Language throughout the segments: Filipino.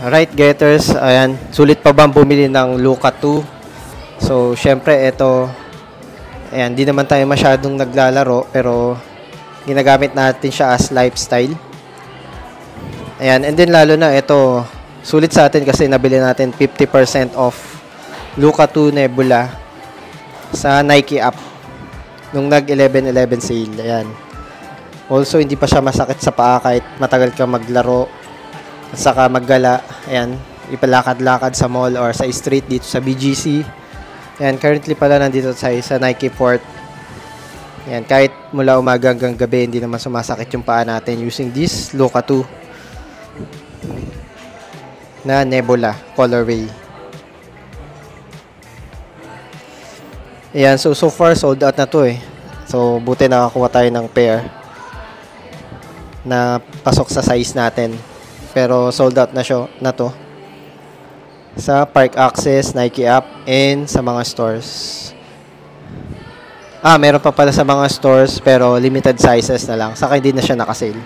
Alright, getters. Ayan. Sulit pa bang bumili ng Luka 2? So, syempre, ito. Ayan, di naman tayo masyadong naglalaro. Pero, ginagamit natin siya as lifestyle. Ayan. And then, lalo na, ito. Sulit sa atin kasi nabili natin 50% off Luka 2 Nebula sa Nike app. Nung nag-11/11 sale. Ayan. Also, hindi pa siya masakit sa paa kahit matagal ka maglaro. At saka maggala, ayan, ipalakad-lakad sa mall or sa street dito sa BGC. Ayan, currently pala nandito sa Nike Port. Ayan, kahit mula umaga hanggang gabi, hindi naman sumasakit yung paa natin using this Luka 2 na Nebula colorway. Ayan, so far sold out na to eh. So, buti nakakuha tayo ng pair na pasok sa size natin. Pero sold out na siya na to sa Park Access, Nike app, and sa mga stores. Meron pa pala sa mga stores pero limited sizes na lang. Saka hindi na siya nakasale.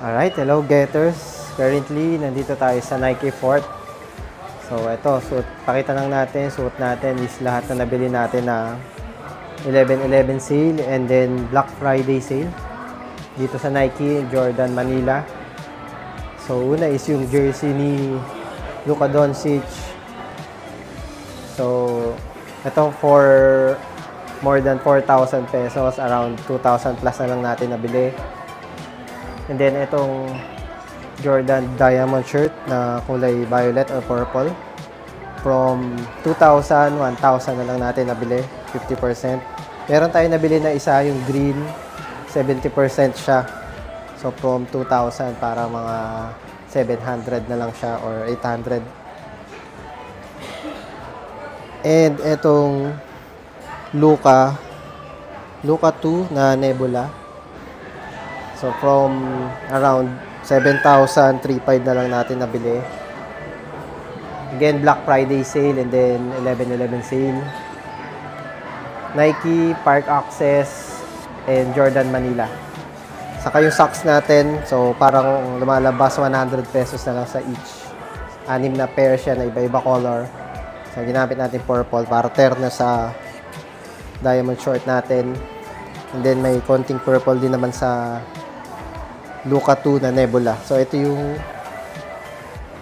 Alright, hello getters. Currently, nandito tayo sa Nike Fort. So, ito, pakita lang natin, suot natin is lahat na nabili natin na 11/11 sale and then Black Friday sale. Dito sa Nike Jordan Manila. So, una is yung jersey ni Luka Doncic. So, ito for more than 4,000 pesos. Around 2,000 plus na lang natin nabili. And then, itong Jordan Diamond shirt na kulay violet or purple. From 2,000, 1,000 na lang natin nabili. 50%. Meron tayo nabili na isa, yung green. 70% siya. So, from 2,000 para mga 700 na lang siya or 800. And etong Luka 2 na Nebula. So, from around 7,000, 3,500 na lang natin nabili. Again, Black Friday sale and then 11/11 sale. Nike, Park Access, and Jordan Manila. Saka yung socks natin, so parang lumalabas 100 pesos na lang sa each. 6 na pair siya na iba-iba color. So ginamit natin purple para terno sa diamond short natin. And then may konting purple din naman sa Luka 2 na Nebula. So ito yung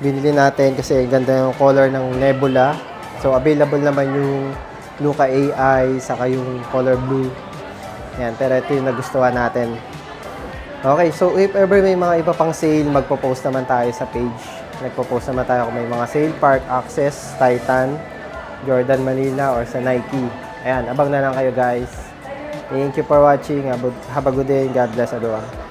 binili natin kasi ganda yung color ng Nebula. So available naman yung Luka AI saka yung color blue. Yan, pero ito yung nagustuhan natin. Okay, so if ever may mga iba pang sale, magpo-post naman tayo sa page. Nagpo-post naman tayo kung may mga sale, Park Access, Titan, Jordan Manila, or sa Nike. Ayan, abang na lang kayo guys. Thank you for watching. Have a good day. God bless everyone.